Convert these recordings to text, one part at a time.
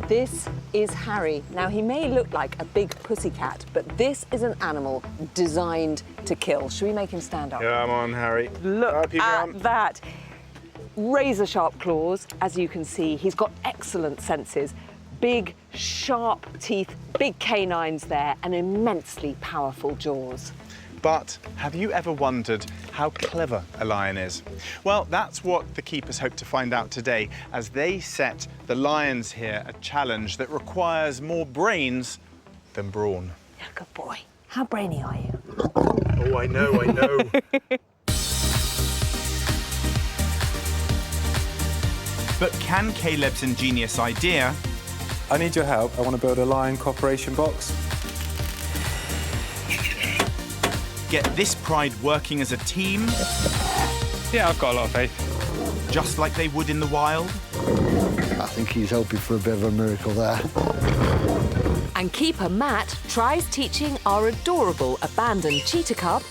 This is Harry. Now, he may look like a big pussycat, but this is an animal designed to kill. Should we make him stand up? Come on, Harry. Look at that. Razor-sharp claws, as you can see. He's got excellent senses. Big, sharp teeth, big canines there, and immensely powerful jaws. But have you ever wondered how clever a lion is? Well, that's what the keepers hope to find out today as they set the lions here a challenge that requires more brains than brawn. You're a good boy. How brainy are you? Oh, I know, I know. But can Caleb's ingenious idea... I need your help. I want to build a lion cooperation box. get this pride working as a team? Yeah, I've got a lot of faith. Just like they would in the wild? I think he's hoping for a bit of a miracle there. And keeper Matt tries teaching our adorable abandoned cheetah cub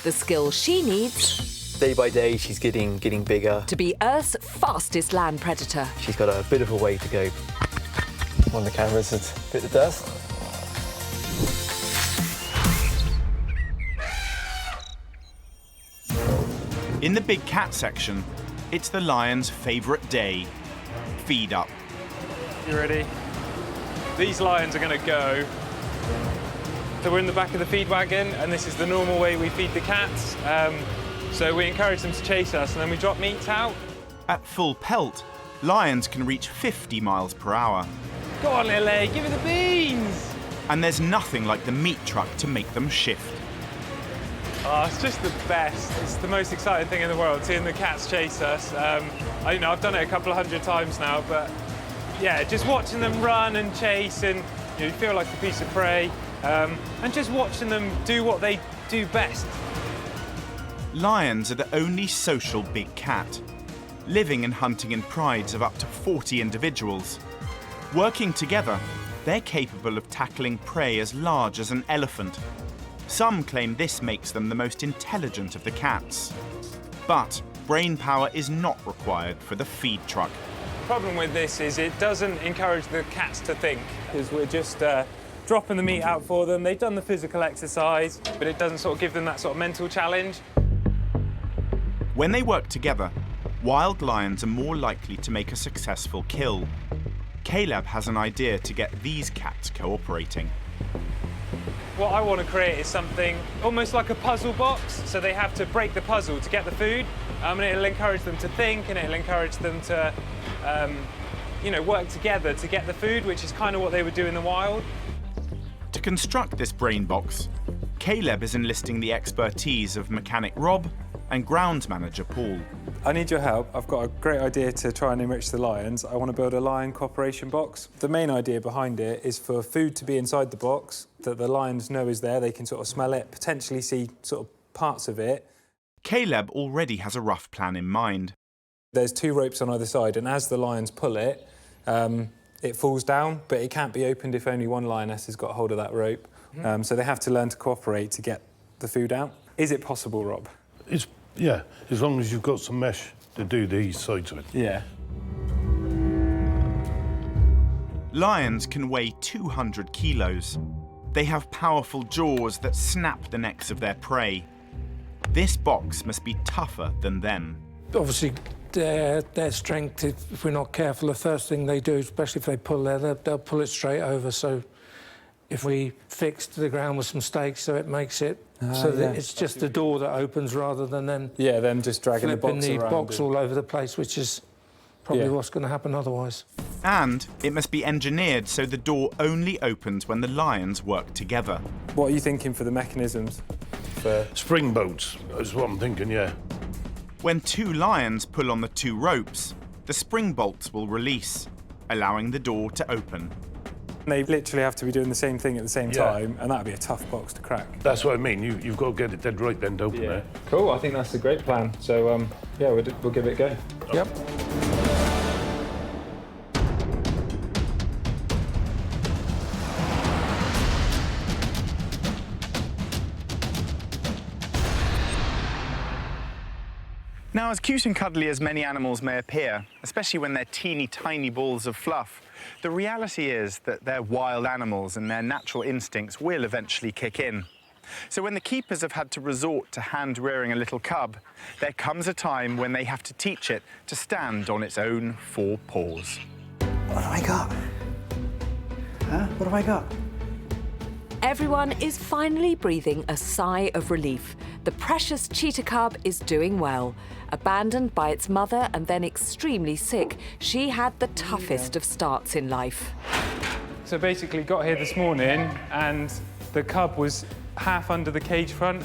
the skills she needs. Day by day, she's getting bigger. To be Earth's fastest land predator. She's got a bit of a way to go. On the cameras, it's a bit of dust. In the big cat section, it's the lion's favourite day. Feed up. You ready? These lions are going to go. So we're in the back of the feed wagon, and this is the normal way we feed the cats. So we encourage them to chase us, and then we drop meat out. At full pelt, lions can reach 50 miles per hour. Go on, little egg, give me the beans! And there's nothing like the meat truck to make them shift. Oh, it's just the best. It's the most exciting thing in the world, seeing the cats chase us. I've done it a couple of hundred times now, but yeah, just watching them run and chase, and you feel like a piece of prey, and just watching them do what they do best. Lions are the only social big cat, living and hunting in prides of up to 40 individuals. Working together, they're capable of tackling prey as large as an elephant. Some claim this makes them the most intelligent of the cats. But brain power is not required for the feed truck. The problem with this is it doesn't encourage the cats to think, because we're just dropping the meat out for them. They've done the physical exercise, but it doesn't sort of give them that sort of mental challenge. When they work together, wild lions are more likely to make a successful kill. Caleb has an idea to get these cats cooperating. What I want to create is something almost like a puzzle box, so they have to break the puzzle to get the food, and it'll encourage them to think, and it'll encourage them to, work together to get the food, which is kind of what they would do in the wild. To construct this brain box, Caleb is enlisting the expertise of mechanic Rob and grounds manager Paul. I need your help. I've got a great idea to try and enrich the lions. I want to build a lion cooperation box. The main idea behind it is for food to be inside the box that the lions know is there. They can sort of smell it, potentially see sort of parts of it. Caleb already has a rough plan in mind. There's 2 ropes on either side, and as the lions pull it, it falls down, but it can't be opened if only one lioness has got hold of that rope. So they have to learn to cooperate to get the food out. Is it possible, Rob? Yeah, as long as you've got some mesh to do these sides of it. Yeah. Lions can weigh 200 kilos. They have powerful jaws that snap the necks of their prey. This box must be tougher than them. Obviously, their strength, if we're not careful, the first thing they do, especially if they pull there, they'll pull it straight over. So if we fix the ground with some stakes so it makes it so that it's just the door that opens rather than then them just dragging the box around. Box all over the place, which is probably what's going to happen otherwise. And it must be engineered so the door only opens when the lions work together. What are you thinking for the mechanisms? Spring boats is what I'm thinking, yeah. When 2 lions pull on the 2 ropes, the spring bolts will release, allowing the door to open. They literally have to be doing the same thing at the same time, and that'd be a tough box to crack. That's what I mean. You've got to get it dead right then to open there. Cool, I think that's a great plan. So, we'll give it a go. Yep. Now, as cute and cuddly as many animals may appear, especially when they're teeny tiny balls of fluff, The reality is that they're wild animals and their natural instincts will eventually kick in. So when the keepers have had to resort to hand-rearing a little cub, there comes a time when they have to teach it to stand on its own 4 paws. What have I got? Huh? What have I got? Everyone is finally breathing a sigh of relief. The precious cheetah cub is doing well. Abandoned by its mother and then extremely sick, she had the toughest of starts in life. So basically got here this morning and the cub was half under the cage front,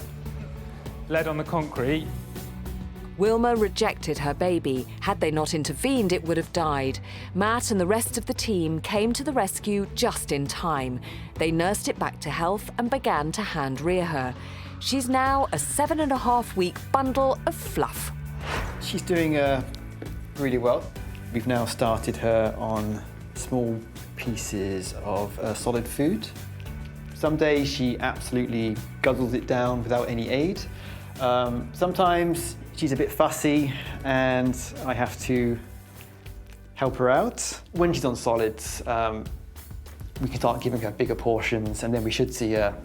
led on the concrete. Wilma rejected her baby. Had they not intervened, it would have died. Matt and the rest of the team came to the rescue just in time. They nursed it back to health and began to hand-rear her. She's now a 7.5-week bundle of fluff. She's doing really well. We've now started her on small pieces of solid food. Some days she absolutely guzzles it down without any aid. Sometimes she's a bit fussy and I have to help her out. When she's on solids, we can start giving her bigger portions and then we should see a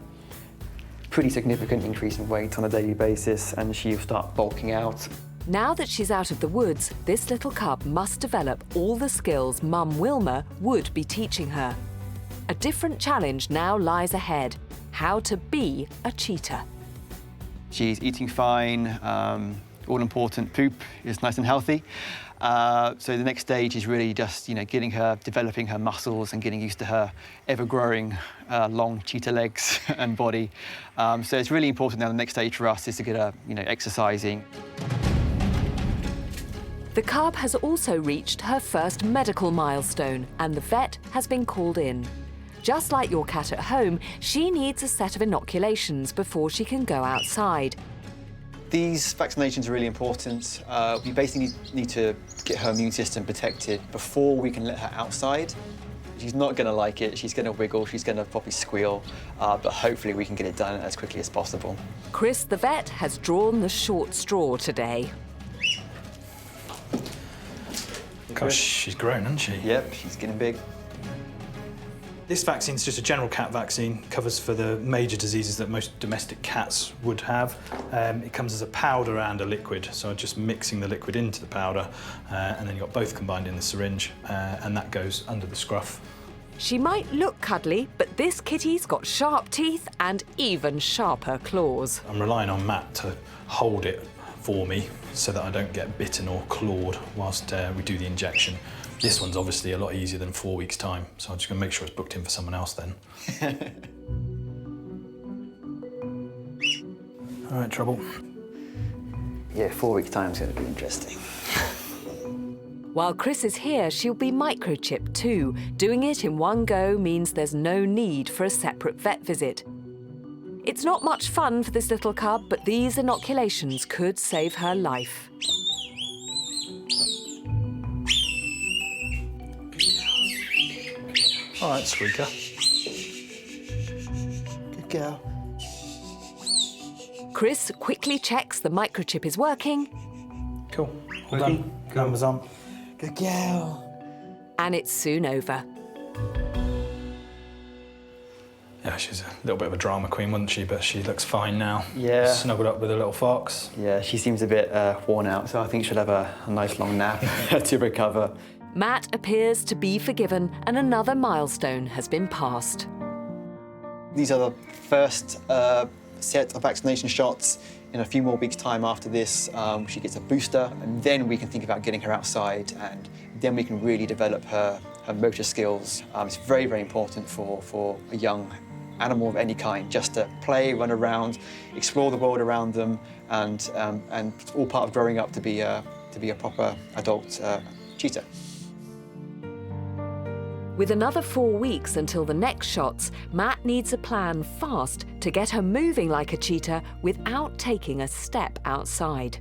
pretty significant increase in weight on a daily basis and she'll start bulking out. Now that she's out of the woods, this little cub must develop all the skills Mum Wilma would be teaching her. A different challenge now lies ahead: how to be a cheetah. She's eating fine, all important poop is nice and healthy. So the next stage is really just, getting her, developing her muscles and getting used to her ever-growing long cheetah legs and body. So it's really important now the next stage for us is to get her, exercising. The cub has also reached her first medical milestone and the vet has been called in. Just like your cat at home, she needs a set of inoculations before she can go outside. These vaccinations are really important. We basically need to get her immune system protected before we can let her outside. She's not going to like it, she's going to wiggle, she's going to probably squeal, but hopefully we can get it done as quickly as possible. Chris the vet has drawn the short straw today. Gosh, she's grown, hasn't she? Yep, she's getting big. This vaccine is just a general cat vaccine, covers for the major diseases that most domestic cats would have. It comes as a powder and a liquid, so just mixing the liquid into the powder, and then you've got both combined in the syringe, and that goes under the scruff. She might look cuddly, but this kitty's got sharp teeth and even sharper claws. I'm relying on Matt to hold it for me so that I don't get bitten or clawed whilst we do the injection. This one's obviously a lot easier than 4 weeks' time, so I'm just going to make sure it's booked in for someone else then. All right, Trouble. Yeah, 4 weeks' time is going to be interesting. While Chris is here, she'll be microchipped too. Doing it in one go means there's no need for a separate vet visit. It's not much fun for this little cub, but these inoculations could save her life. All right, Squeaker. Good girl. Chris quickly checks the microchip is working. Cool. Well done. Numbers on. Good girl. And it's soon over. Yeah, she's a little bit of a drama queen, wasn't she? But she looks fine now. Yeah. Snuggled up with a little fox. Yeah, she seems a bit worn out, so I think she'll have a nice long nap to recover. Matt appears to be forgiven and another milestone has been passed. These are the first set of vaccination shots. In a few more weeks' time after this, she gets a booster, and then we can think about getting her outside, and then we can really develop her motor skills. It's very, very important for a young animal of any kind, just to play, run around, explore the world around them, and all part of growing up to be a proper adult cheetah. With another 4 weeks until the next shots, Matt needs a plan fast to get her moving like a cheetah without taking a step outside.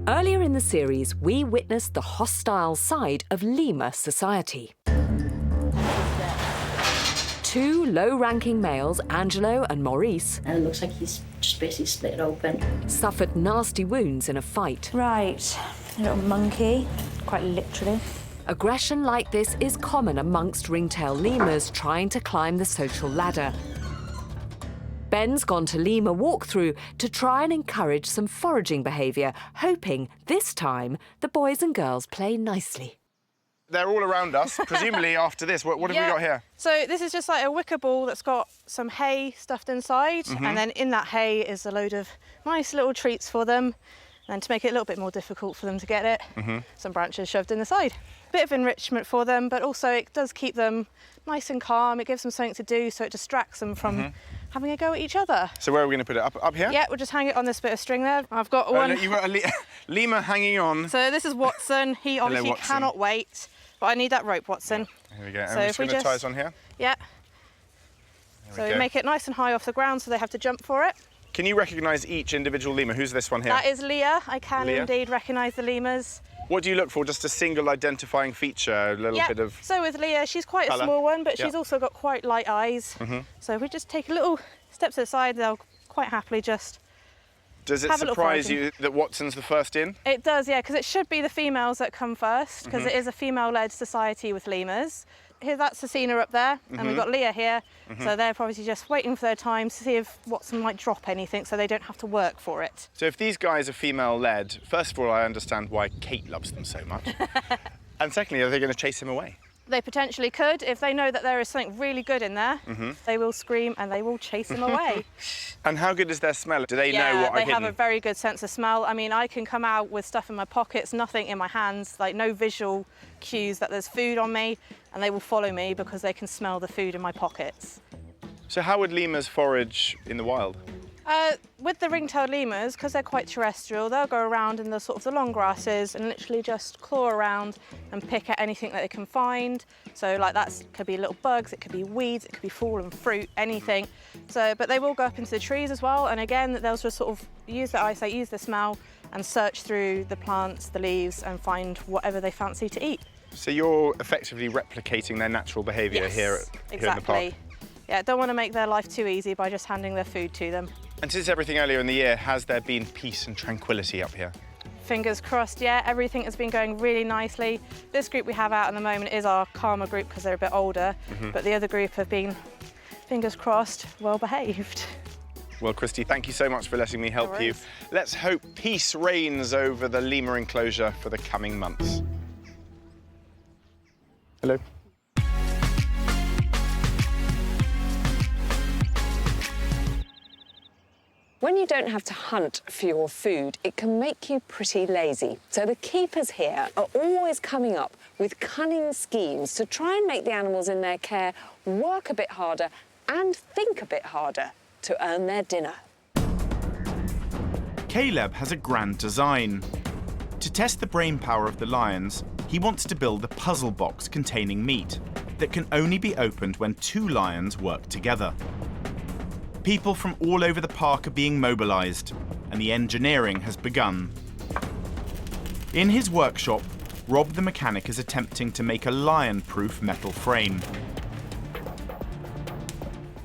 Earlier in the series, we witnessed the hostile side of lemur society. two low-ranking males, Angelo and Maurice, And it looks like he's just basically split it open. suffered nasty wounds in a fight. Right, a little monkey, quite literally. Aggression like this is common amongst ringtail lemurs trying to climb the social ladder. Ben's gone to lemur walkthrough to try and encourage some foraging behaviour, hoping this time the boys and girls play nicely. They're all around us, presumably after this. What have we got here? So this is just like a wicker ball that's got some hay stuffed inside, and then in that hay is a load of nice little treats for them. And to make it a little bit more difficult for them to get it, some branches shoved in the side. Bit of enrichment for them, but also it does keep them nice and calm. It gives them something to do, so it distracts them from having a go at each other. So where are we going to put it? Up here? Yeah, we'll just hang it on this bit of string there. I've got one. Look, you've got a lemur hanging on. So this is Watson. He obviously Watson. cannot wait, but I need that rope, Watson. Here we go. So And we're if we just going to tie just- this on here. Yeah. There So go. we make it nice and high off the ground so they have to jump for it. Can you recognise each individual lemur? Who's this one here? That is Leah. I can Leah. indeed recognise the lemurs. What do you look for? Just a single identifying feature, a little bit of... So with Leah, she's quite colour. a small one, but Yeah. she's also got quite light eyes. So if we just take a little step to the side, they'll quite happily just... Does it have a little surprise foraging. you that Watson's the first in? It does, yeah, because it should be the females that come first, because it is a female-led society with lemurs. Here, that's Zena up there, and we've got Leah here. So they're probably just waiting for their time to see if Watson might drop anything, so they don't have to work for it. So if these guys are female-led, first of all, I understand why Kate loves them so much. And secondly, are they going to chase him away? They potentially could. If they know that there is something really good in there, they will scream and they will chase him away. And how good is their smell? Do they know Yeah, what they I've have hidden? a very good sense of smell. I mean, I can come out with stuff in my pockets, nothing in my hands, like no visual cues that there's food on me, and they will follow me because they can smell the food in my pockets. So how would lemurs forage in the wild? With the ring-tailed lemurs, because they're quite terrestrial, they'll go around in the sort of the long grasses and literally just claw around and pick at anything that they can find. So like that could be little bugs, it could be weeds, it could be fallen fruit, anything. So, but they will go up into the trees as well, and again, they'll just sort of use their eyesight, use their smell, and search through the plants, the leaves, and find whatever they fancy to eat. So you're effectively replicating their natural behaviour Yes, here in the park? exactly. Yeah, don't want to make their life too easy by just handing their food to them. And since everything earlier in the year, has there been peace and tranquility up here? Fingers crossed, yeah, everything has been going really nicely. This group we have out at the moment is our calmer group because they're a bit older, but the other group have been, fingers crossed, well behaved. Well, Christy, thank you so much for letting me help you. worries. Let's hope peace reigns over the lemur enclosure for the coming months. Hello. When you don't have to hunt for your food, it can make you pretty lazy. So the keepers here are always coming up with cunning schemes to try and make the animals in their care work a bit harder and think a bit harder to earn their dinner. Caleb has a grand design. To test the brain power of the lions, he wants to build a puzzle box containing meat that can only be opened when two lions work together. People from all over the park are being mobilised, and the engineering has begun. In his workshop, Rob the mechanic is attempting to make a lion-proof metal frame.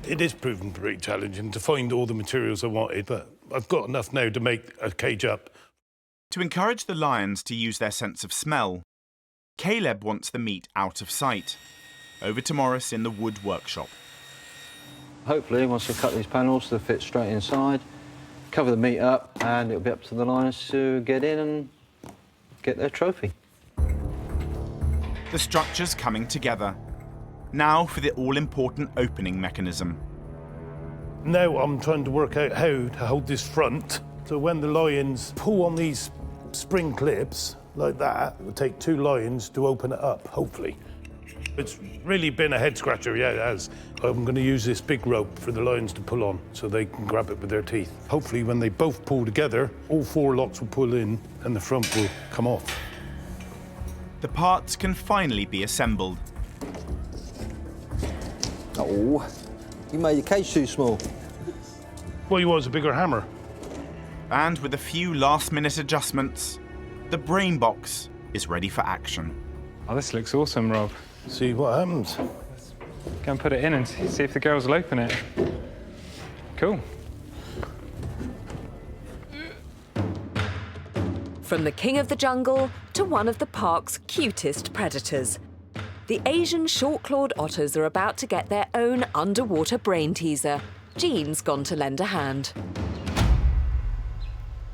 It is proven pretty challenging to find all the materials I wanted, but I've got enough now to make a cage up. To encourage the lions to use their sense of smell, Caleb wants the meat out of sight. Over to Morris in the wood workshop. Hopefully, once I cut these panels, they'll fit straight inside, cover the meat up, and it'll be up to the lions to get in and get their trophy. The structure's coming together. Now for the all-important opening mechanism. Now I'm trying to work out how to hold this front, so when the lions pull on these spring clips, like that, it will take two lions to open it up, hopefully. It's really been a head scratcher, yeah, it has. I'm going to use this big rope for the lions to pull on so they can grab it with their teeth. Hopefully, when they both pull together, all four locks will pull in and the front will come off. The parts can finally be assembled. Oh, you made your cage too small. Well, you want a bigger hammer. And with a few last-minute adjustments, the brain box is ready for action. Oh, this looks awesome, Rob. See what happens. Go and put it in and see if the girls will open it. Cool. From the king of the jungle to one of the park's cutest predators. The Asian short-clawed otters are about to get their own underwater brain teaser. Jean's gone to lend a hand.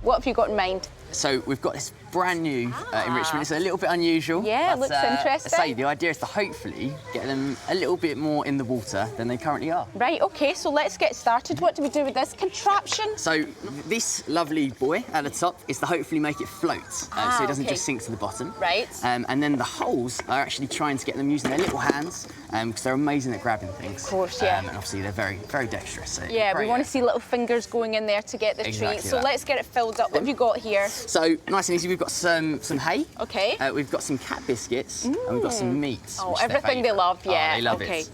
What have you got in mind? So we've got this brand new enrichment. It's a little bit unusual. Yeah, it looks interesting. I say the idea is to hopefully get them a little bit more in the water than they currently are. Right, OK, so let's get started. What do we do with this contraption? So this lovely buoy at the top is to hopefully make it float, so it doesn't just sink to the bottom. Right. And then the holes are actually trying to get them using their little hands, because they're amazing at grabbing things. Of course, yeah. And obviously they're very, very dexterous. So yeah, we want to see little fingers going in there to get the treat. So let's get it filled up. What have you got here? So nice and easy, we've got some hay. OK. We've got some cat biscuits, and we've got some meat. Oh, everything they love, yeah. Oh, they love it.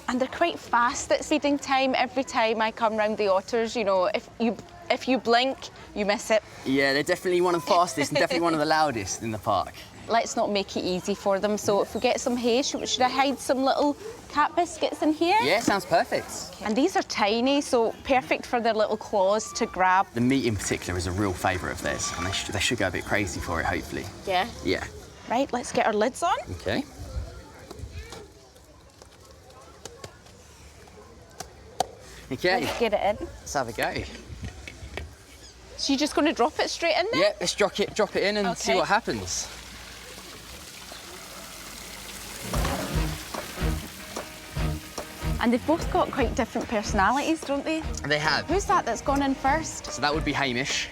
And they're quite fast at feeding time. Every time I come round the otters, you know, if you blink, you miss it. Yeah, they're definitely one of the fastest and definitely one of the loudest in the park. Let's not make it easy for them. So if we get some hay, should I hide some little cat biscuits in here? Yeah, sounds perfect. Okay. And these are tiny, so perfect for their little claws to grab. The meat in particular is a real favourite of theirs, and they should go a bit crazy for it, hopefully. Yeah? Yeah. Right, let's get our lids on. OK. OK. Let's get it in. Let's have a go. So you're just going to drop it straight in there? Yeah, let's drop it in and see what happens. And they've both got quite different personalities, don't they? They have. Who's that's gone in first? So that would be Hamish.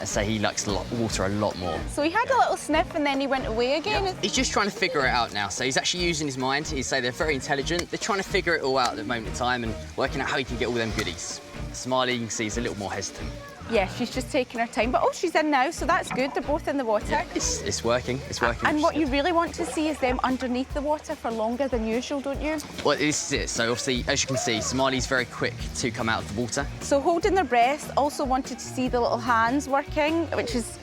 So he likes water a lot more. So he had a little sniff and then he went away again? Yep. He's just trying to figure it out now. So he's actually using his mind. He'd say they're very intelligent. They're trying to figure it all out at the moment in time and working out how he can get all them goodies. Smiley, you can see, is a little more hesitant. Yeah, she's just taking her time. But, oh, she's in now, so that's good. They're both in the water. Yeah, it's working. It's working. And what you really want to see is them underneath the water for longer than usual, don't you? Well, this is it. So, obviously, as you can see, Somali's very quick to come out of the water. So, holding their breath, also wanted to see the little hands working, which is,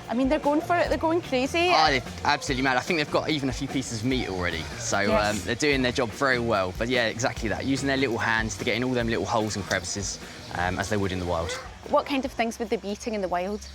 I mean, they're going for it. They're going crazy. Oh, they're absolutely mad. I think they've got even a few pieces of meat already. So, yes. They're doing their job very well. But, yeah, exactly that. Using their little hands to get in all them little holes and crevices, as they would in the wild. What kind of things would they be eating in the wild?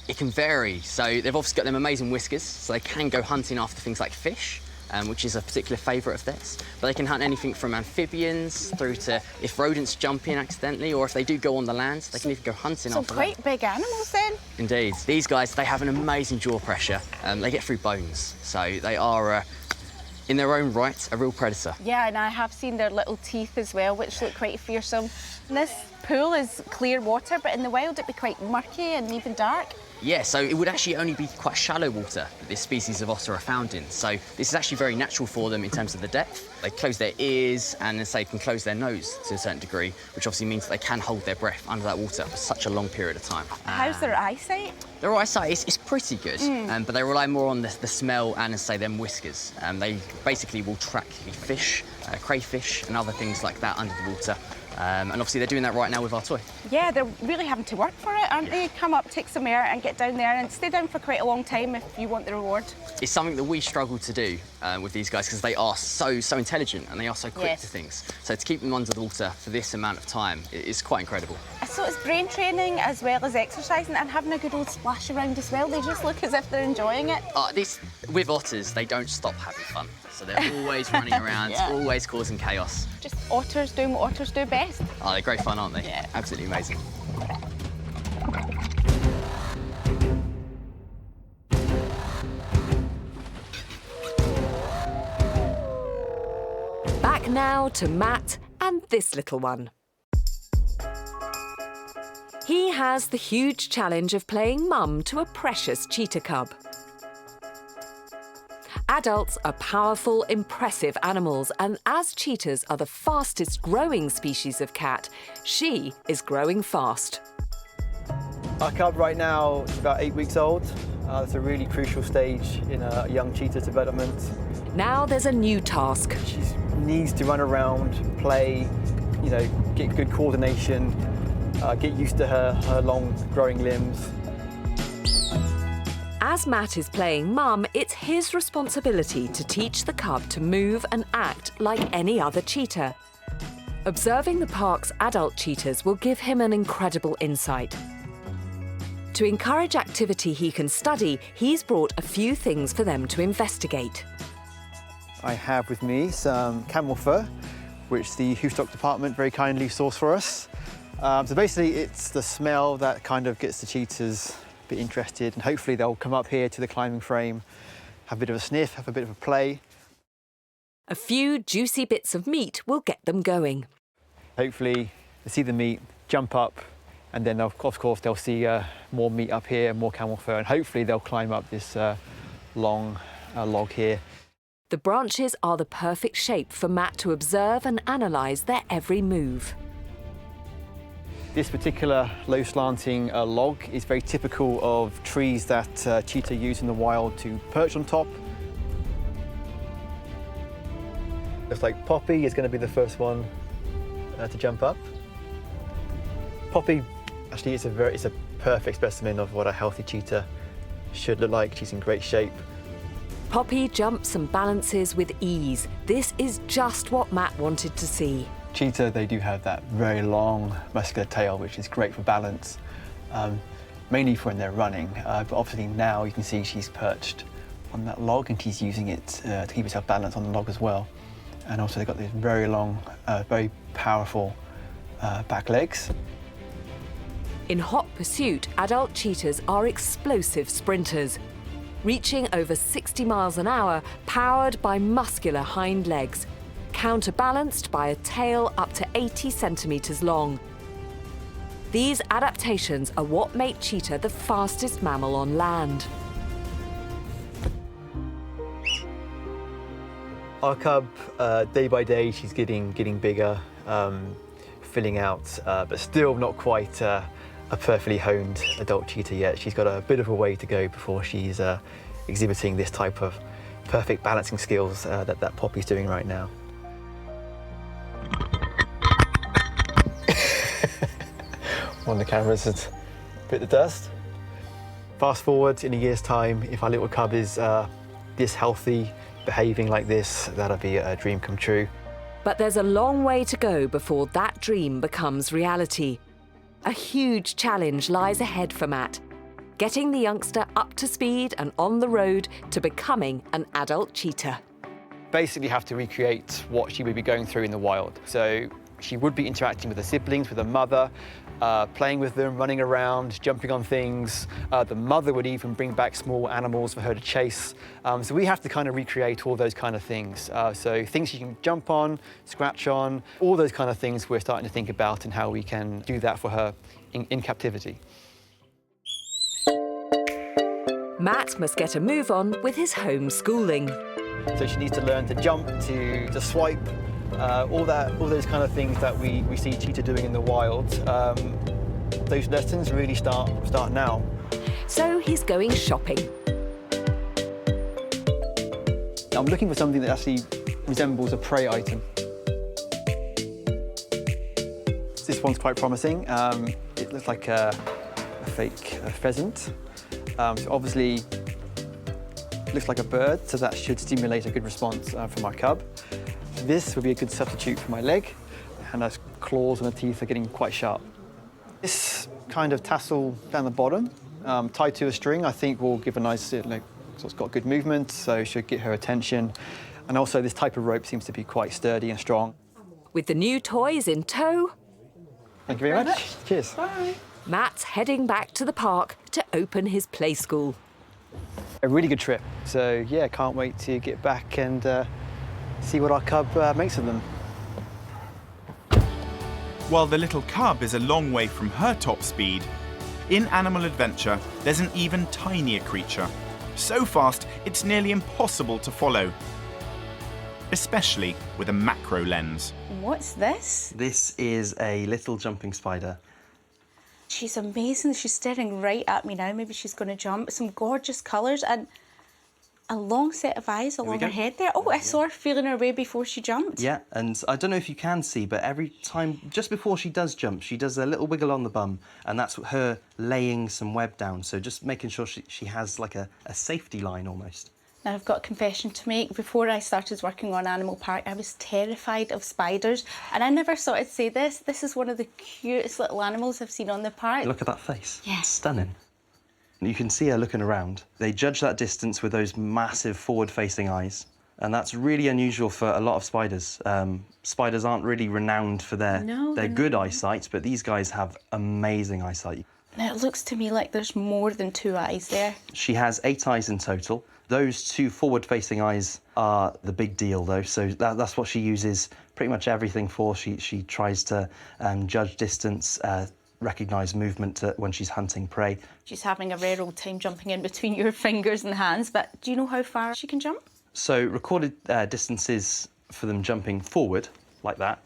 It can vary. So they've obviously got them amazing whiskers, so they can go hunting after things like fish, which is a particular favourite of theirs. But they can hunt anything from amphibians through to if rodents jump in accidentally, or if they do go on the land, they can even go hunting after that. So quite big animals then? Indeed. These guys, they have an amazing jaw pressure. They get through bones, so they are, in their own right, a real predator. Yeah, and I have seen their little teeth as well, which look quite fearsome. And this pool is clear water, but in the wild it'd be quite murky and even dark. Yeah, so it would actually only be quite shallow water that this species of otter are found in. So this is actually very natural for them in terms of the depth. They close their ears and they can close their nose to a certain degree, which obviously means that they can hold their breath under that water for such a long period of time. How's their eyesight? Their eyesight is pretty good, but they rely more on the smell and, as I say, them whiskers. They basically will track fish, crayfish and other things like that under the water. And obviously they're doing that right now with our toy. Yeah, they're really having to work for it, aren't they? Come up, take some air and get down there and stay down for quite a long time if you want the reward. It's something that we struggle to do with these guys because they are so intelligent and they are so quick to things. So to keep them under the water for this amount of time is quite incredible. So it's brain training as well as exercising and having a good old splash around as well. They just look as if they're enjoying it. With otters, they don't stop having fun. So they're always running around, always causing chaos. Just otters doing what otters do best. Oh, they're great fun, aren't they? Yeah. Absolutely amazing. Back now to Matt and this little one. He has the huge challenge of playing mum to a precious cheetah cub. Adults are powerful, impressive animals, and as cheetahs are the fastest growing species of cat, she is growing fast. Our cub right now is about 8 weeks old. That's a really crucial stage in a young cheetah development. Now there's a new task. She needs to run around, play, get good coordination, get used to her long growing limbs. As Matt is playing mum, it's his responsibility to teach the cub to move and act like any other cheetah. Observing the park's adult cheetahs will give him an incredible insight. To encourage activity he can study, he's brought a few things for them to investigate. I have with me some camel fur, which the Hoofstock department very kindly sourced for us. So basically it's the smell that kind of gets the cheetahs a bit interested, and hopefully they'll come up here to the climbing frame, have a bit of a sniff, have a bit of a play. A few juicy bits of meat will get them going. Hopefully they see the meat, jump up, and then of course they'll see more meat up here, more camel fur, and hopefully they'll climb up this long log here. The branches are the perfect shape for Matt to observe and analyse their every move. This particular low slanting log is very typical of trees that cheetah use in the wild to perch on top. Looks like Poppy is going to be the first one to jump up. Poppy actually is a perfect specimen of what a healthy cheetah should look like. She's in great shape. Poppy jumps and balances with ease. This is just what Matt wanted to see. Cheetah, they do have that very long muscular tail, which is great for balance, mainly for when they're running. But obviously now you can see she's perched on that log and she's using it to keep herself balanced on the log as well. And also they've got these very long, very powerful back legs. In hot pursuit, adult cheetahs are explosive sprinters, reaching over 60 miles an hour, powered by muscular hind legs, counterbalanced by a tail up to 80 centimetres long. These adaptations are what make cheetah the fastest mammal on land. Our cub, day by day, she's getting bigger, filling out, but still not quite a perfectly honed adult cheetah yet. She's got a bit of a way to go before she's exhibiting this type of perfect balancing skills that Poppy's doing right now. One of the cameras has bit the dust. Fast forward in a year's time, if our little cub is this healthy, behaving like this, that'll be a dream come true. But there's a long way to go before that dream becomes reality. A huge challenge lies ahead for Matt, getting the youngster up to speed and on the road to becoming an adult cheetah. Basically have to recreate what she would be going through in the wild. So she would be interacting with her siblings, with her mother, playing with them, running around, jumping on things. The mother would even bring back small animals for her to chase. So we have to kind of recreate all those kind of things. So things she can jump on, scratch on, all those kind of things we're starting to think about and how we can do that for her in captivity. Matt must get a move on with his homeschooling. So she needs to learn to jump, to swipe, all those kind of things that we see cheetah doing in the wild. Those lessons really start now. So he's going shopping. I'm looking for something that actually resembles a prey item. This one's quite promising. It looks like a fake pheasant. So obviously looks like a bird, so that should stimulate a good response from our cub. This would be a good substitute for my leg, and those claws and the teeth are getting quite sharp. This kind of tassel down the bottom, tied to a string, I think will give a nice, so it's got good movement, so should get her attention. And also this type of rope seems to be quite sturdy and strong. With the new toys in tow... Thank you very much. Cheers. Bye. Matt's heading back to the park to open his play school. A really good trip. So yeah, can't wait to get back and see what our cub makes of them. While the little cub is a long way from her top speed, in Animal Adventure there's an even tinier creature. So fast, it's nearly impossible to follow, especially with a macro lens. What's this? This is a little jumping spider. She's amazing. She's staring right at me now. Maybe she's going to jump. Some gorgeous colours, and a long set of eyes along her head there. Oh, I saw her feeling her way before she jumped. Yeah, and I don't know if you can see, but every time, just before she does jump, she does a little wiggle on the bum, and that's her laying some web down, so just making sure she has like a safety line almost. Now, I've got a confession to make. Before I started working on Animal Park, I was terrified of spiders, and I never thought I'd say this. This is one of the cutest little animals I've seen on the park. Look at that face. Yeah. It's stunning. You can see her looking around. They judge that distance with those massive forward-facing eyes, and that's really unusual for a lot of spiders. Spiders aren't really renowned for their good eyesight, but these guys have amazing eyesight. Now, it looks to me like there's more than 2 eyes there. She has 8 eyes in total. Those 2 forward-facing eyes are the big deal, though, so that's what she uses pretty much everything for. She tries to judge distance, recognise movement when she's hunting prey. She's having a rare old time jumping in between your fingers and hands, but do you know how far she can jump? So recorded distances for them jumping forward, like that,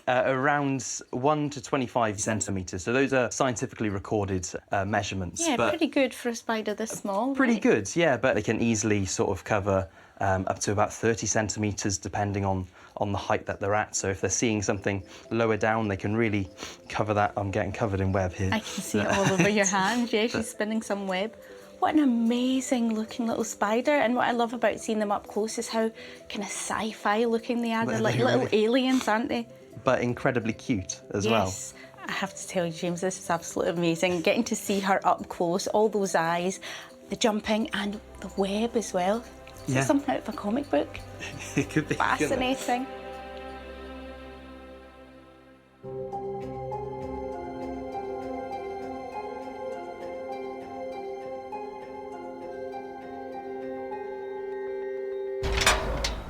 around 1 to 25 centimetres. So those are scientifically recorded measurements. Yeah, but pretty good for a spider this small. pretty good, yeah, but they can easily sort of cover up to about 30 centimetres depending on the height that they're at. So if they're seeing something lower down, they can really cover that. I'm getting covered in web here. I can see it all over your hand. Yeah, she's spinning some web. What an amazing looking little spider. And what I love about seeing them up close is how kind of sci-fi looking they are. They're like little aliens, aren't they? But incredibly cute as well. Yes. I have to tell you, James, this is absolutely amazing. Getting to see her up close, all those eyes, the jumping and the web as well. Is it something out of a comic book? It could be. Fascinating.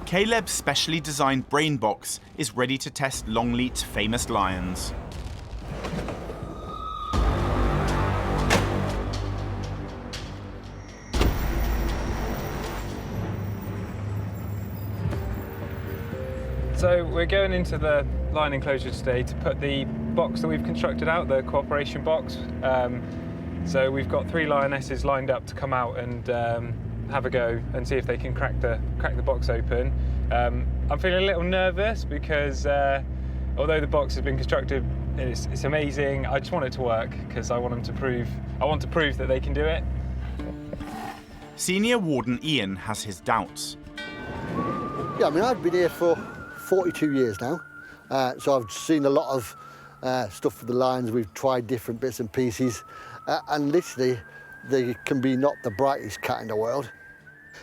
Caleb's specially designed brain box is ready to test Longleat's famous lions. So we're going into the lion enclosure today to put the box that we've constructed out, the cooperation box. So we've got 3 lionesses lined up to come out and have a go and see if they can crack the box open. I'm feeling a little nervous because although the box has been constructed, it's amazing. I just want it to work because I want to prove that they can do it. Senior Warden Ian has his doubts. Yeah, I mean, I've been here for 42 years now, so I've seen a lot of stuff for the lions. We've tried different bits and pieces, and literally, they can be not the brightest cat in the world.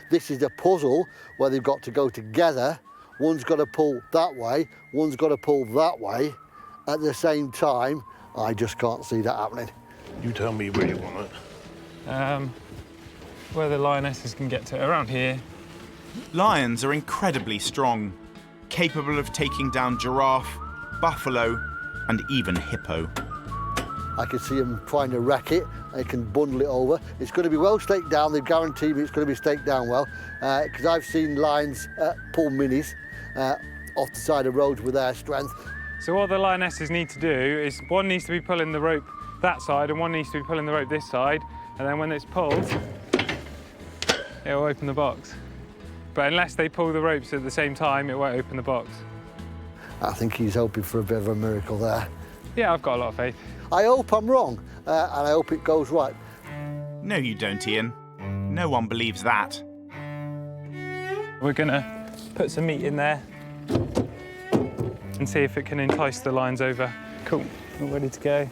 This is a puzzle where they've got to go together. One's got to pull that way, one's got to pull that way. At the same time, I just can't see that happening. You tell me where you want it. Where the lionesses can get to, around here. Lions are incredibly strong, capable of taking down giraffe, buffalo, and even hippo. I can see them trying to wreck it. They can bundle it over. It's going to be well staked down. They've guaranteed me it's going to be staked down well, because I've seen lions pull minis off the side of roads with their strength. So what the lionesses need to do is one needs to be pulling the rope that side and one needs to be pulling the rope this side, and then when it's pulled, it will open the box. But unless they pull the ropes at the same time, it won't open the box. I think he's hoping for a bit of a miracle there. Yeah, I've got a lot of faith. I hope I'm wrong, and I hope it goes right. No, you don't, Ian. No one believes that. We're gonna put some meat in there and see if it can entice the lions over. Cool, we're ready to go.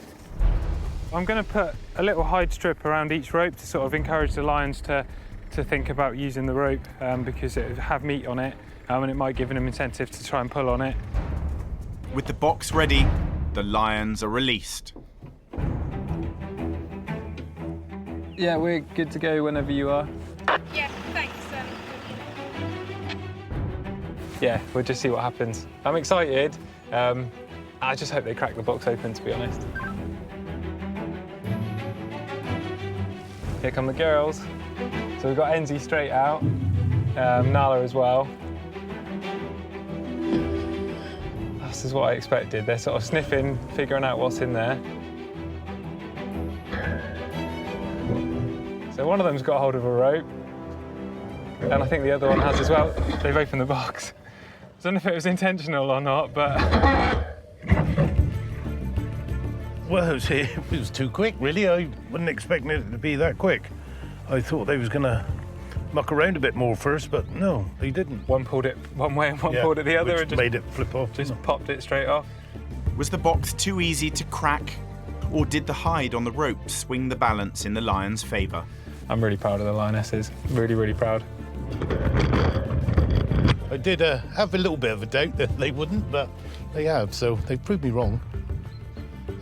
I'm gonna put a little hide strip around each rope to sort of encourage the lions to think about using the rope because it will have meat on it and it might give them an incentive to try and pull on it. With the box ready, the lions are released. Yeah, we're good to go whenever you are. Yeah, thanks. Yeah, we'll just see what happens. I'm excited. I just hope they crack the box open, to be honest. Here come the girls. So we've got Enzi straight out, Nala as well. This is what I expected. They're sort of sniffing, figuring out what's in there. So one of them's got hold of a rope. and I think the other one has as well. They've opened the box. I don't know if it was intentional or not, but... Well, it was too quick, really. I wasn't expecting it to be that quick. I thought they was going to muck around a bit more first, but no, they didn't. One pulled it one way and one pulled it the other, which and just made it flip off. Just popped it straight off. Was the box too easy to crack, or did the hide on the rope swing the balance in the lion's favour? I'm really proud of the lionesses. Really, really proud. I did have a little bit of a doubt that they wouldn't, but they have, so they proved me wrong.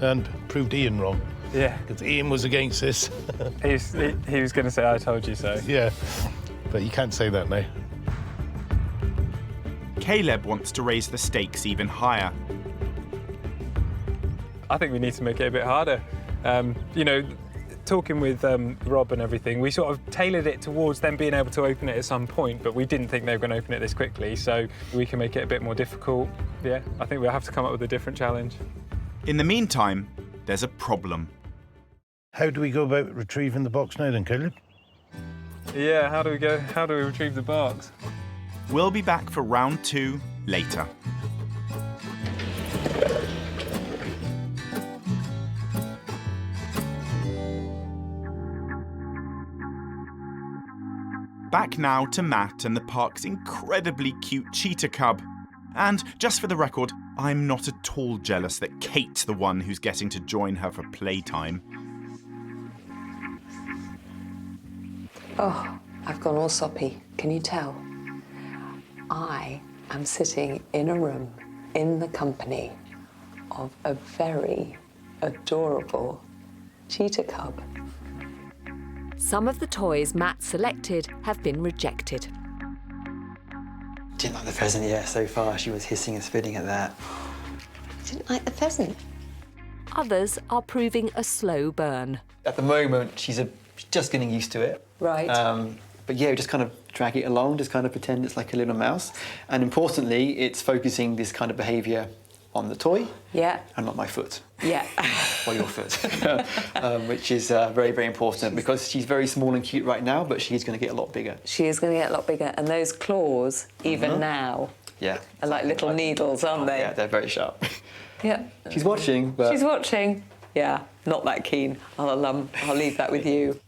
And proved Ian wrong. Yeah. Because Ian was against this. He was going to say, I told you so. Yeah, but you can't say that now. Caleb wants to raise the stakes even higher. I think we need to make it a bit harder. You know, talking with Rob and everything, we sort of tailored it towards them being able to open it at some point, but we didn't think they were going to open it this quickly, so we can make it a bit more difficult. Yeah, I think we'll have to come up with a different challenge. In the meantime, there's a problem. How do we go about retrieving the box now then, Caleb? Yeah, how do we retrieve the box? We'll be back for round 2 later. Back now to Matt and the park's incredibly cute cheetah cub. And just for the record, I'm not at all jealous that Kate's the one who's getting to join her for playtime. Oh, I've gone all soppy. Can you tell? I am sitting in a room in the company of a very adorable cheetah cub. Some of the toys Matt selected have been rejected. Didn't like the pheasant yet so far. She was hissing and spitting at that. Didn't like the pheasant. Others are proving a slow burn. At the moment, she's just getting used to it. Right. But yeah, we just kind of drag it along, just kind of pretend it's like a little mouse. And importantly, it's focusing this kind of behaviour on the toy. Yeah. And not my foot. Yeah. Or your foot. Which is very, very important because she's very small and cute right now, but she's going to get a lot bigger. She is going to get a lot bigger. And those claws, even now, are like little needles, aren't they? Yeah, they're very sharp. Yeah. She's watching, but... She's watching. Yeah, not that keen. I'll leave that with you.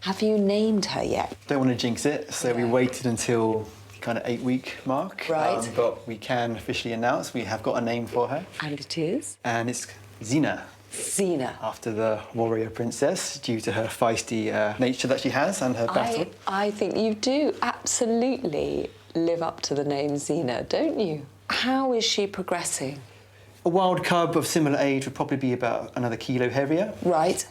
Have you named her yet? Don't want to jinx it, so we waited until kind of 8-week mark. Right. But we can officially announce we have got a name for her. And it is? And it's Zena. Zena. After the warrior princess, due to her feisty nature that she has and her battle. I think you do absolutely live up to the name Zena, don't you? How is she progressing? A wild cub of similar age would probably be about another kilo heavier. Right.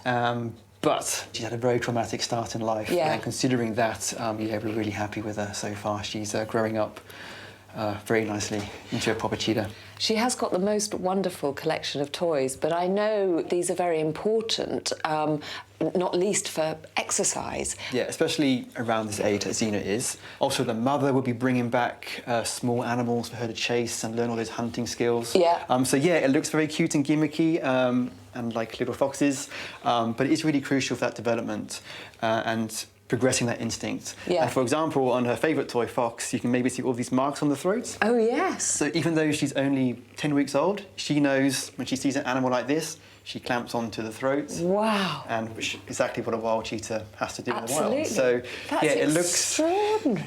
But she's had a very traumatic start in life. Yeah. And considering that, yeah, we're really happy with her so far. She's growing up very nicely into a proper cheetah. She has got the most wonderful collection of toys, but I know these are very important, not least for exercise. Yeah, especially around this age that Zena is. Also, the mother will be bringing back small animals for her to chase and learn all those hunting skills. Yeah. So yeah, it looks very cute and gimmicky, and like little foxes, but it is really crucial for that development and progressing that instinct. Yeah. And for example, on her favourite toy, Fox, you can maybe see all these marks on the throat. Oh, yes. So even though she's only 10 weeks old, she knows when she sees an animal like this, she clamps onto the throat. Wow. And which is exactly what a wild cheetah has to do Absolutely. in the wild. So that's yeah, it looks extraordinary.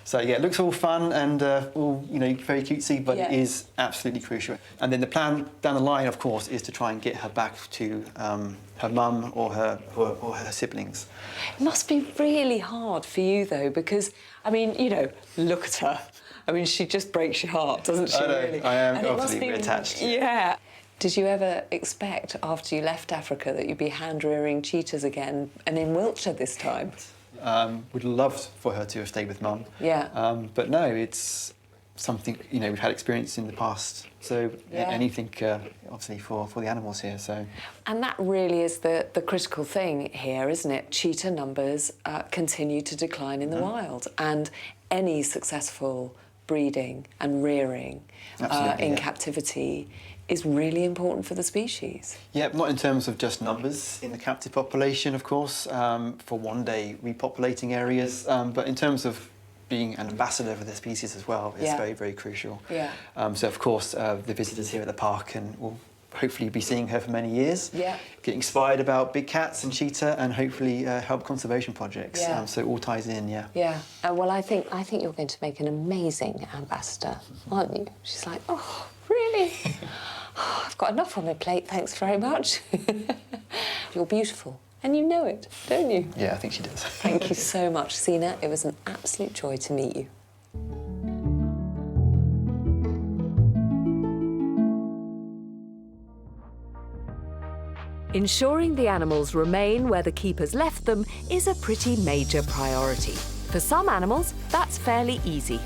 So yeah, it looks all fun and all very cutesy, but it is absolutely crucial. And then the plan down the line, of course, is to try and get her back to her mum or her siblings. It must be really hard for you though, because I mean, look at her. I mean, she just breaks your heart, doesn't she? I know. Really? I am And it must obviously be, attached. Yeah. Did you ever expect, after you left Africa, that you'd be hand-rearing cheetahs again, and in Wiltshire this time? Would love for her to have stayed with mum. Yeah. But no, it's something, we've had experience in the past. So anything, obviously, for the animals here, so. And that really is the critical thing here, isn't it? Cheetah numbers continue to decline in the wild, and any successful breeding and rearing in captivity is really important for the species. Yeah, not in terms of just numbers in the captive population, of course, for one-day repopulating areas, but in terms of being an ambassador for the species as well is very, very crucial. Yeah. So of course, the visitors here at the park will hopefully be seeing her for many years, get inspired about big cats and cheetah, and hopefully help conservation projects. So it all ties in, Yeah. Well, I think you're going to make an amazing ambassador, aren't you? She's like, oh, really? Oh, I've got enough on my plate, thanks very much. You're beautiful, and you know it, don't you? Yeah, I think she does. Thank you so much, Zena. It was an absolute joy to meet you. Ensuring the animals remain where the keepers left them is a pretty major priority. For some animals, that's fairly easy.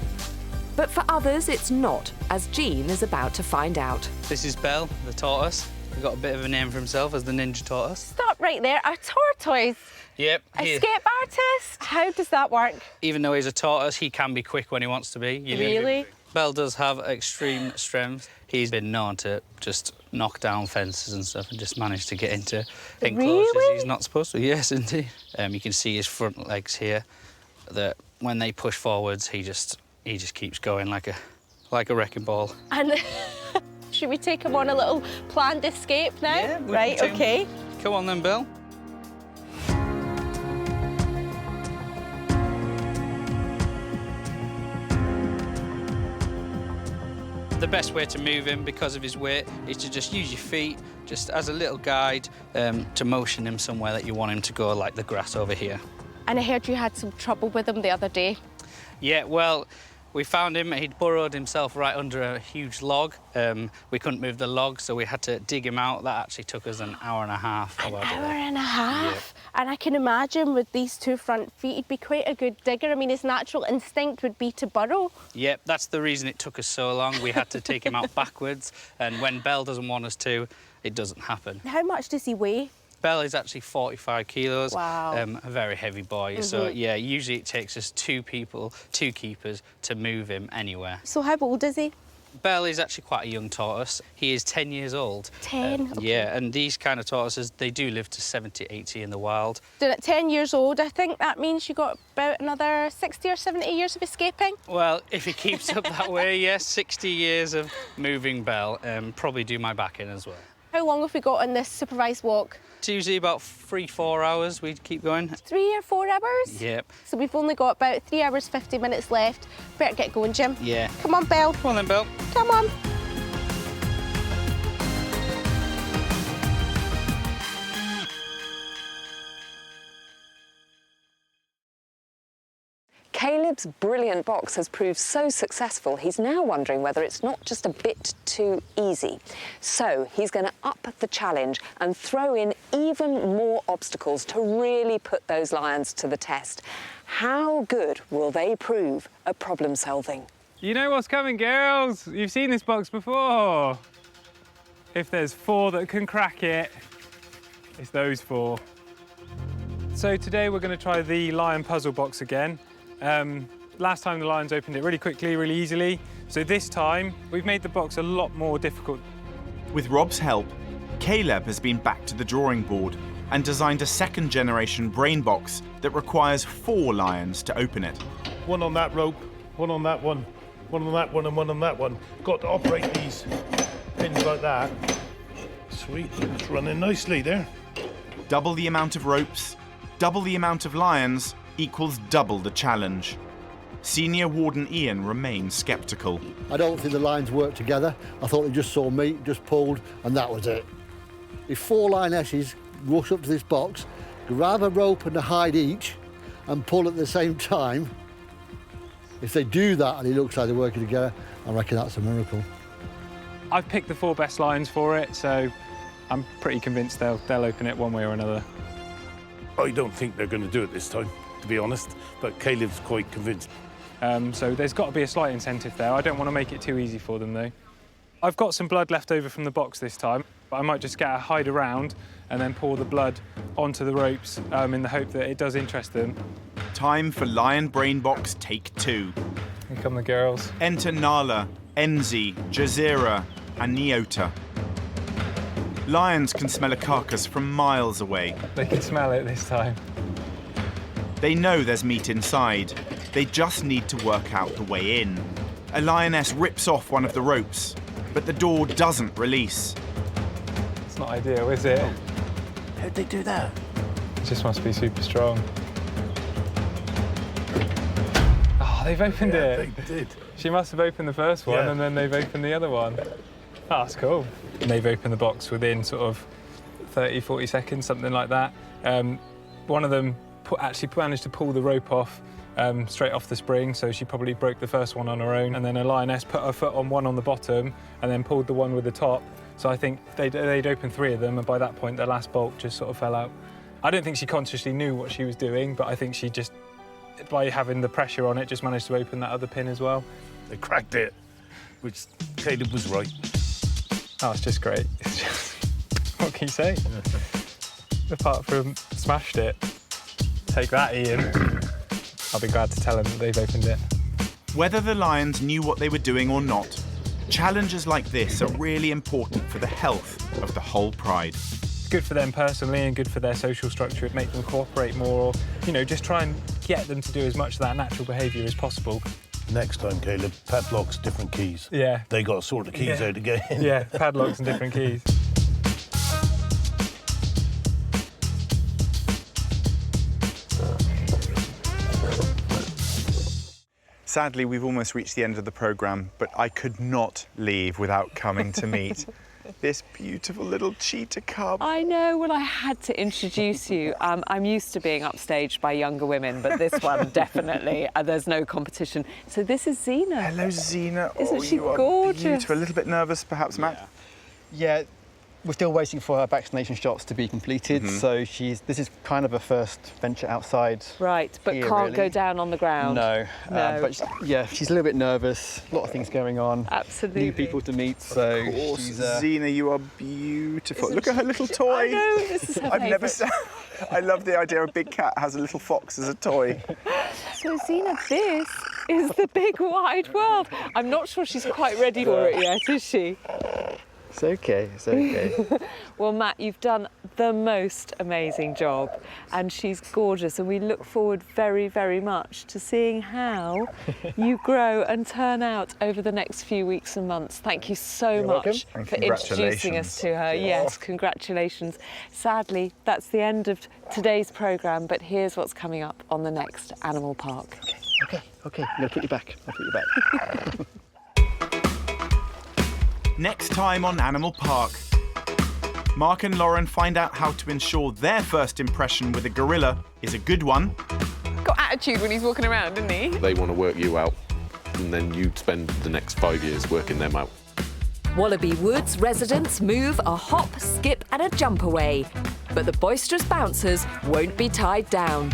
But for others, it's not, as Jean is about to find out. This is Belle, the tortoise. He's got a bit of a name for himself as the Ninja Tortoise. Stop right there. A tortoise? Yep. Escape artist? How does that work? Even though he's a tortoise, he can be quick when he wants to be. Really? Belle does have extreme strength. He's been known to just knock down fences and stuff and just manage to get into enclosures he's not supposed to. Yes, indeed. You can see his front legs here, that when they push forwards, he just keeps going like a wrecking ball. And should we take him on a little planned escape now? Yeah, right, OK. Come on then, Belle. The best way to move him, because of his weight, is to just use your feet, just as a little guide, to motion him somewhere that you want him to go, like the grass over here. And I heard you had some trouble with him the other day. Yeah, well, we found him. He'd burrowed himself right under a huge log. We couldn't move the log, so we had to dig him out. That actually took us an hour and a half. An hour and a half? Yeah. And I can imagine with these two front feet, he'd be quite a good digger. I mean, his natural instinct would be to burrow. Yep, that's the reason it took us so long. We had to take him out backwards, and when Belle doesn't want us to, it doesn't happen. How much does he weigh? Belle is actually 45 kilos. Wow. A very heavy boy. So, yeah, usually it takes us two keepers, to move him anywhere. So how old is he? Belle is actually quite a young tortoise. He is 10 years old. 10? Okay. Yeah, and these kind of tortoises, they do live to 70, 80 in the wild. Then at 10 years old, I think that means you got about another 60 or 70 years of escaping? Well, if he keeps up that way, yes, 60 years of moving Belle. Probably do my back in as well. How long have we got on this supervised walk? It's usually about 3-4 hours we keep going. 3 or 4 hours? Yep. So we've only got about 3 hours, 50 minutes left. Better get going, Jim. Yeah. Come on, Belle. Come on then, Belle. Come on. Caleb's brilliant box has proved so successful, he's now wondering whether it's not just a bit too easy. So he's going to up the challenge and throw in even more obstacles to really put those lions to the test. How good will they prove at problem solving? You know what's coming, girls. You've seen this box before. If there's 4 that can crack it, it's those 4. So today we're going to try the lion puzzle box again. Last time the lions opened it really quickly, really easily. So this time we've made the box a lot more difficult. With Rob's help, Caleb has been back to the drawing board and designed a second-generation brain box that requires 4 lions to open it. One on that rope, one on that one, one on that one, and one on that one. Got to operate these pins like that. Sweet, it's running nicely there. Double the amount of ropes, double the amount of lions, equals double the challenge. Senior Warden Ian remains sceptical. I don't think the lines work together. I thought they just saw me, just pulled, and that was it. If 4 lionesses rush up to this box, grab a rope and a hide each, and pull at the same time, if they do that and it looks like they're working together, I reckon that's a miracle. I've picked the 4 best lions for it, so I'm pretty convinced they'll open it one way or another. I don't think they're going to do it this time, to be honest, but Caleb's quite convinced. So there's got to be a slight incentive there. I don't want to make it too easy for them, though. I've got some blood left over from the box this time, but I might just get a hide around and then pour the blood onto the ropes in the hope that it does interest them. Time for Lion Brain Box Take 2. Here come the girls. Enter Nala, Enzi, Jazeera, and Neota. Lions can smell a carcass from miles away. They can smell it this time. They know there's meat inside. They just need to work out the way in. A lioness rips off one of the ropes, but the door doesn't release. It's not ideal, is it? How'd they do that? It just must be super strong. Oh, they've opened it. They did. She must have opened the first one and then they've opened the other one. Oh, that's cool. And they've opened the box within sort of 30, 40 seconds, something like that. One of them actually managed to pull the rope off straight off the spring, so she probably broke the first one on her own. And then a lioness put her foot on one on the bottom and then pulled the one with the top. So I think they'd opened 3 of them, and by that point, the last bolt just sort of fell out. I don't think she consciously knew what she was doing, but I think she just, by having the pressure on it, just managed to open that other pin as well. They cracked it, which Caleb was right. Oh, it's just great. What can you say? Apart from smashed it. Take that, Ian. I'll be glad to tell them that they've opened it. Whether the lions knew what they were doing or not, challenges like this are really important for the health of the whole pride. It's good for them personally and good for their social structure. It makes them cooperate more, you know, just try and get them to do as much of that natural behaviour as possible. Next time, Caleb, padlocks, different keys. Yeah. They got to sort the keys out again. Yeah, padlocks and different keys. Sadly, we've almost reached the end of the programme, but I could not leave without coming to meet this beautiful little cheetah cub. I know, well, I had to introduce you. I'm used to being upstaged by younger women, but this one, definitely, there's no competition. So this is Zena. Hello, Zena. Isn't she you are gorgeous? beautiful. A little bit nervous, perhaps, Matt? Yeah, we're still waiting for her vaccination shots to be completed, so this is kind of a first venture outside. Right, but here, can't really. go down on the ground. No, No. but yeah, she's a little bit nervous. A lot of things going on. Absolutely. New people to meet, so Of course, she's, Zena, you are beautiful. Look at her little toy. I know, this is her I've never favourite. seen. I love the idea a big cat has a little fox as a toy. So Zena, this is the big wide world. I'm not sure she's quite ready for it yet, is she? It's okay, it's okay. Well, Matt, you've done the most amazing job, and she's gorgeous, and we look forward very, very much to seeing how you grow and turn out over the next few weeks and months. Thank you so much And for introducing us to her. Yes, congratulations. Sadly, that's the end of today's programme, but here's what's coming up on the next Animal Park. Okay, I'm gonna put you back. I'll put you back. Next time on Animal Park, Mark and Lauren find out how to ensure their first impression with a gorilla is a good one. Got attitude when he's walking around, didn't he? They want to work you out, and then you spend the next 5 years working them out. Wallaby Woods residents move a hop, skip and a jump away, but the boisterous bouncers won't be tied down.